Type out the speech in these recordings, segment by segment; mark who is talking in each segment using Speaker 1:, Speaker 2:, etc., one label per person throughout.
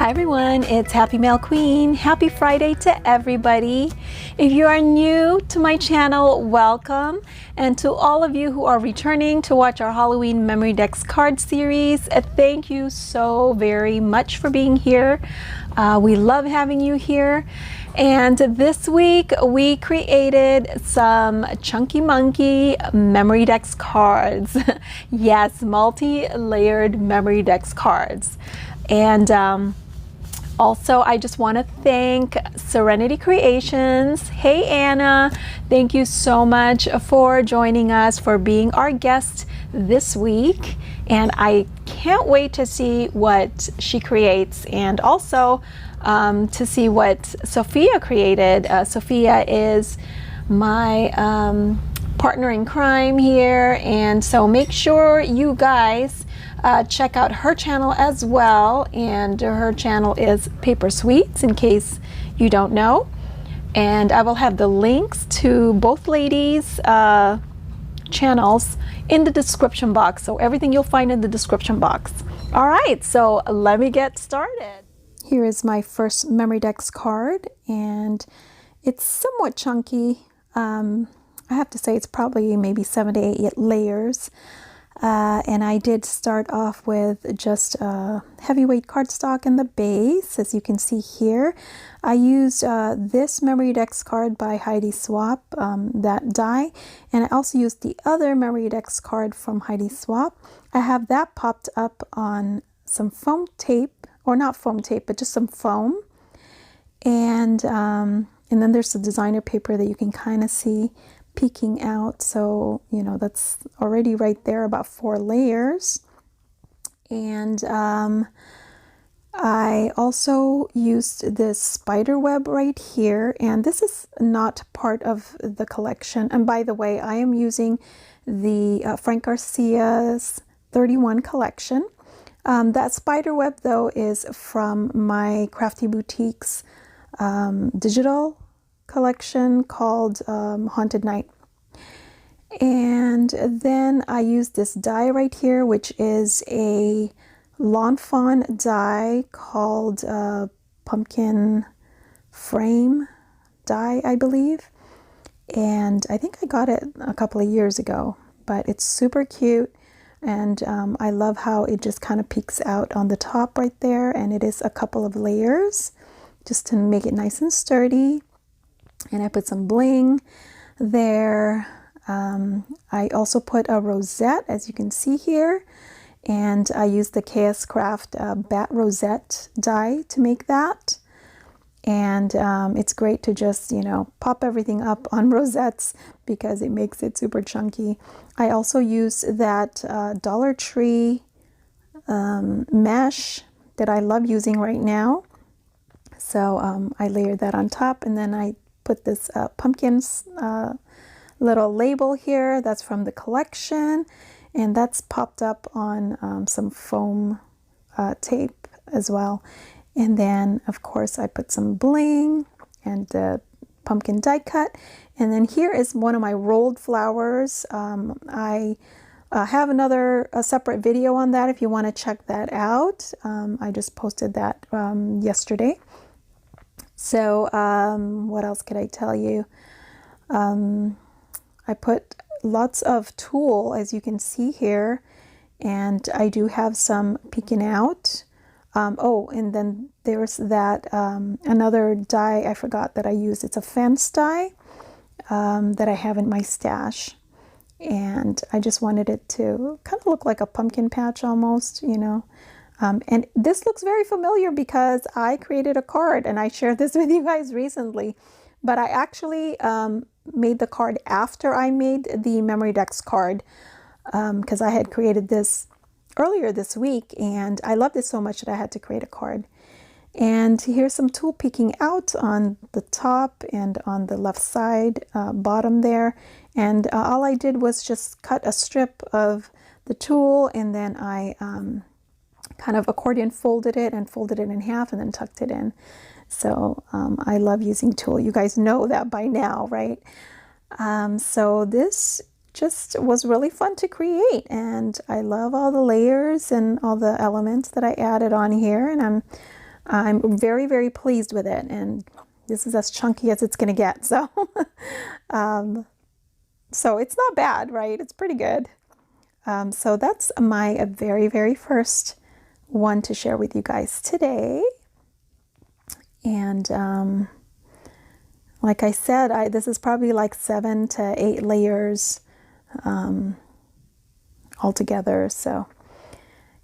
Speaker 1: Hi everyone, it's Happy Mail Queen. Happy Friday to everybody. If you are new to my channel, welcome. And to all of you who are returning to watch our Halloween Memorydex Card series, thank you so very much for being here. We love having you here. And this week we created some Chunky Monkey Memorydex cards. Yes, multi-layered Memorydex cards. And also, I just want to thank Serenity Creations. Hey Anna, thank you so much for joining us, for being our guest this week. And I can't wait to see what she creates, and also to see what Sophia created. Sophia is my partner in crime here, and so make sure you guys check out her channel as well. And her channel is Paper Sweets, in case you don't know. And I will have the links to both ladies' channels in the description box. So everything you'll find in the description box. All right, so let me get started. Here is my first Memorydex card, and it's somewhat chunky. I have to say it's probably maybe 7 to 8 layers. And I did start off with just heavyweight cardstock in the base, as you can see here. I used this Memorydex card by Heidi Swapp, that die, and I also used the other Memorydex card from Heidi Swapp. I have that popped up on some foam tape, or not foam tape, but just some foam. And then there's the designer paper that you can kind of see peeking out, so you know that's already right there, about 4 layers. And I also used this spider web right here, and this is not part of the collection. And by the way, I am using the Frank Garcia's 31 collection. That spider web though is from my Crafty Boutiques digital collection called Haunted Night. And then I used this die right here, which is a Lawn Fawn die called Pumpkin Frame die, I believe. And I think I got it a couple of years ago, but it's super cute. And I love how it just kind of peeks out on the top right there. And it is a couple of layers just to make it nice and sturdy. And I put some bling there. I also put a rosette, as you can see here, and I used the KS Craft Bat Rosette die to make that. And it's great to just, you know, pop everything up on rosettes because it makes it super chunky. I also used that Dollar Tree mesh that I love using right now. So I layered that on top, and then I put this pumpkins little label here that's from the collection, and that's popped up on some foam tape as well. And then of course I put some bling and the pumpkin die cut. And then here is one of my rolled flowers. I have a separate video on that if you want to check that out. I just posted that yesterday. So what else could I tell you? I put lots of tulle, as you can see here, and I do have some peeking out. Oh, and then there's that another die I forgot that I used. It's a fence die that I have in my stash, and I just wanted it to kind of look like a pumpkin patch almost, you know. And this looks very familiar because I created a card and I shared this with you guys recently, but I actually made the card after I made the Memorydex card, because I had created this earlier this week and I loved it so much that I had to create a card. And here's some tulle peeking out on the top and on the left side bottom there. And all I did was just cut a strip of the tulle, and then I kind of accordion folded it in half and then tucked it in. So I love using tulle. You guys know that by now, right? So this just was really fun to create, and I love all the layers and all the elements that I added on here, and I'm I'm very, very pleased with it, and this is as chunky as it's going to get. So, so it's not bad, right? It's pretty good. So that's my very, very first one to share with you guys today. And like I said, this is probably like 7 to 8 layers altogether. So,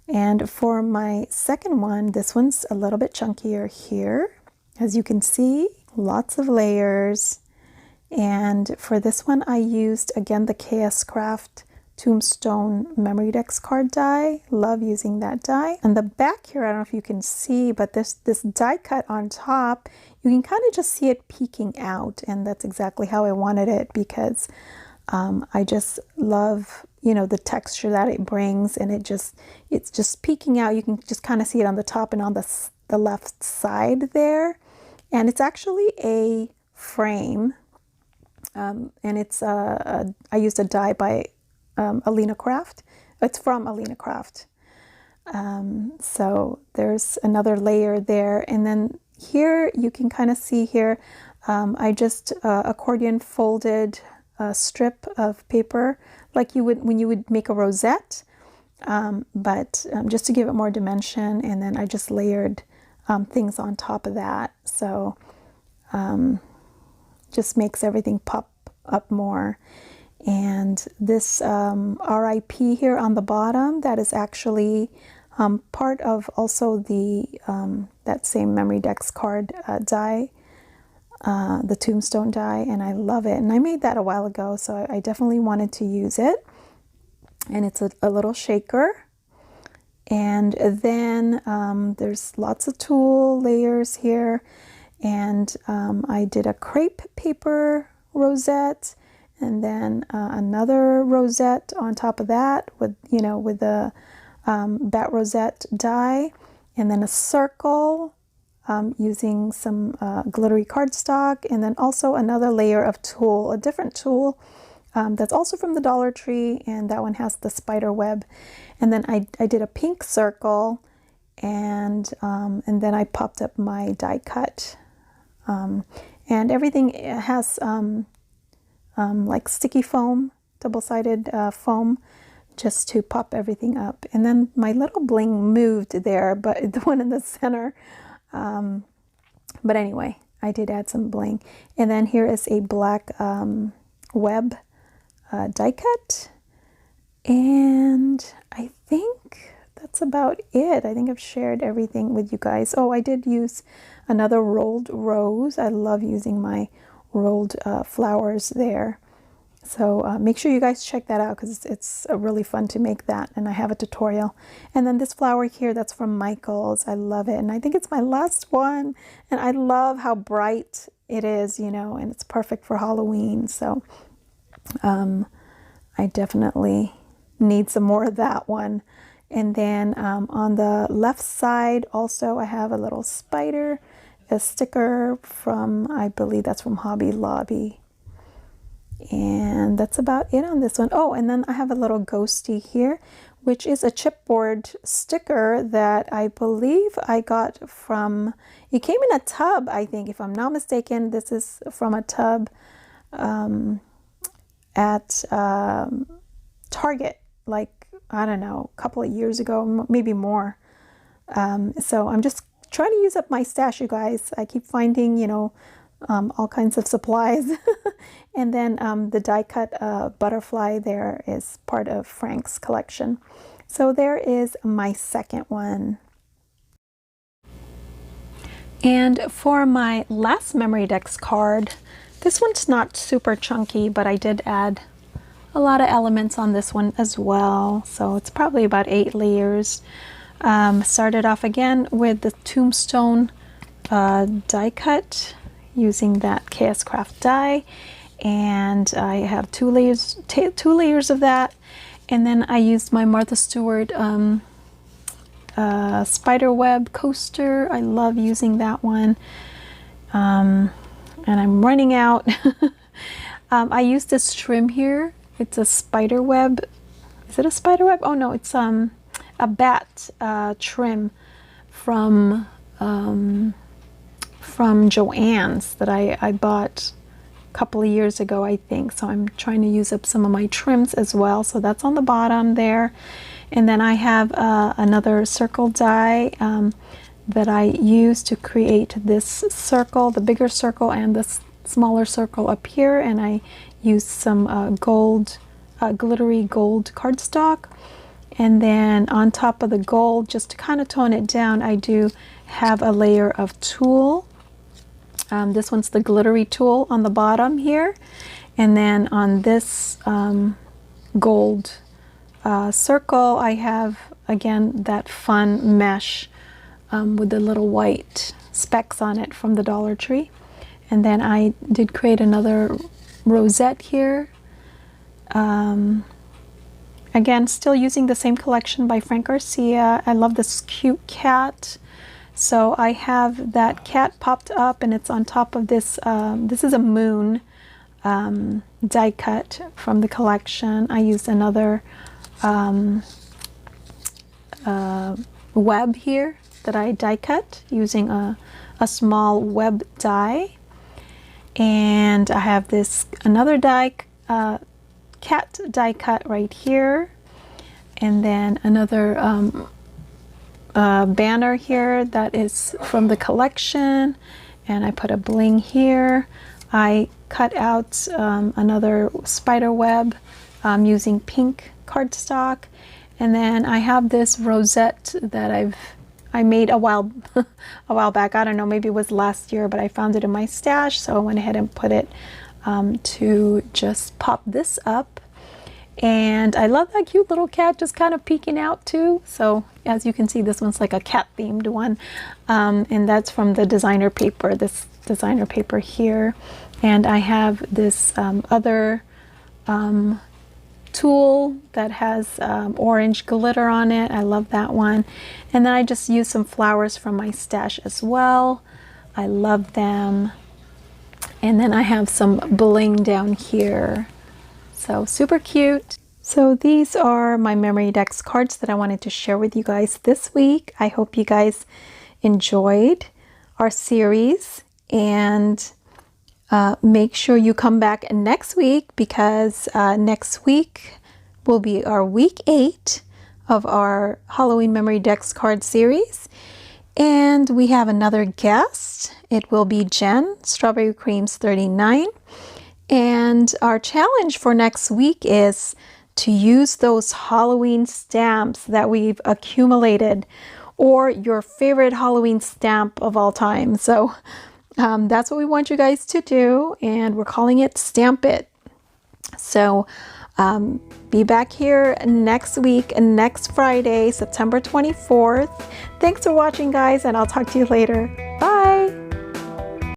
Speaker 1: and for my second one, this one's a little bit chunkier here. As you can see, lots of layers. And for this one, I used, again, the KS Craft Tombstone Memorydex Card die. Love using that die. And the back here, I don't know if you can see, but this die cut on top, you can kind of just see it peeking out. And that's exactly how I wanted it, because I just love, you know, the texture that it brings, and it's just peeking out. You can just kind of see it on the top and on the left side there. And it's actually a frame, and it's I used a die by Alina Craft. It's from Alina Craft. So there's another layer there, and then here you can kind of see here, I just accordion folded a strip of paper like you would when you would make a rosette, but just to give it more dimension, and then I just layered things on top of that. So just makes everything pop up more. And this RIP here on the bottom, that is actually part of also the that same Memorydex Card die, the Tombstone die, and I love it. And I made that a while ago, so I definitely wanted to use it. And it's a little shaker. And then there's lots of tulle layers here. And I did a crepe paper rosette, and then another rosette on top of that with, you know, with the bat rosette die, and then a circle using some glittery cardstock, and then also another layer of tulle, a different tulle that's also from the Dollar Tree, and that one has the spider web. And then I did a pink circle, and then I popped up my die cut, and everything has like sticky foam, double-sided foam, just to pop everything up. And then my little bling moved there, but the one in the center. But anyway, I did add some bling. And then here is a black web die cut. And I think that's about it. I think I've shared everything with you guys. Oh, I did use another rolled rose. I love using my rolled flowers there. So make sure you guys check that out, because it's really fun to make that, and I have a tutorial. And then this flower here, that's from Michael's. I love it, and I think it's my last one, and I love how bright it is, you know, and it's perfect for Halloween. So I definitely need some more of that one. And then on the left side also, I have a little spider, a sticker from, I believe that's from Hobby Lobby. And that's about it on this one. Oh, and then I have a little ghosty here, which is a chipboard sticker that I believe I got from, it came in a tub, I think, if I'm not mistaken. This is from a tub at Target, like, I don't know, a couple of years ago, maybe more. So I'm just trying to use up my stash, you guys. I keep finding, you know, all kinds of supplies. And then the die cut butterfly there is part of Frank's collection. So there is my second one. And for my last Memorydex card, this one's not super chunky, but I did add a lot of elements on this one as well. So it's probably about 8 layers. Started off again with the Tombstone die cut using that KS Craft die, and I have 2 layers of that. And then I used my Martha Stewart spider web coaster. I love using that one, and I'm running out. I used this trim here. It's a spider web. Is it a spider web? Oh no, it's a bat trim from from Joann's that I bought a couple of years ago, I think. So I'm trying to use up some of my trims as well. So that's on the bottom there. And then I have another circle die that I use to create this circle, the bigger circle and the smaller circle up here. And I use some glittery gold cardstock. And then on top of the gold, just to kind of tone it down, I do have a layer of tulle. This one's the glittery tulle on the bottom here. And then on this gold circle, I have, again, that fun mesh with the little white specks on it from the Dollar Tree. And then I did create another rosette here. Again, still using the same collection by Frank Garcia. I love this cute cat. So I have that cat popped up, and it's on top of this. This is a moon die cut from the collection. I used another web here that I die cut using a small web die. And I have this another die cat die cut right here, and then another banner here that is from the collection, and I put a bling here. I cut out another spider web using pink cardstock, and then I have this rosette that I made a while back. I don't know, maybe it was last year, but I found it in my stash, so I went ahead and put it to just pop this up. And I love that cute little cat just kind of peeking out too. So as you can see, this one's like a cat themed one. And that's from the designer paper, this designer paper here. And I have this other tulle that has orange glitter on it. I love that one. And then I just used some flowers from my stash as well. I love them. And then I have some bling down here. So super cute. So these are my Memorydex cards that I wanted to share with you guys this week. I hope you guys enjoyed our series, and make sure you come back next week, because next week will be our week 8 of our Halloween Memorydex card series. And we have another guest. It will be Jen, Strawberry Creams 39. And our challenge for next week is to use those Halloween stamps that we've accumulated, or your favorite Halloween stamp of all time. So that's what we want you guys to do, and we're calling it Stamp It. So be back here next week, next Friday, September 24th. Thanks for watching, guys, and I'll talk to you later. Bye!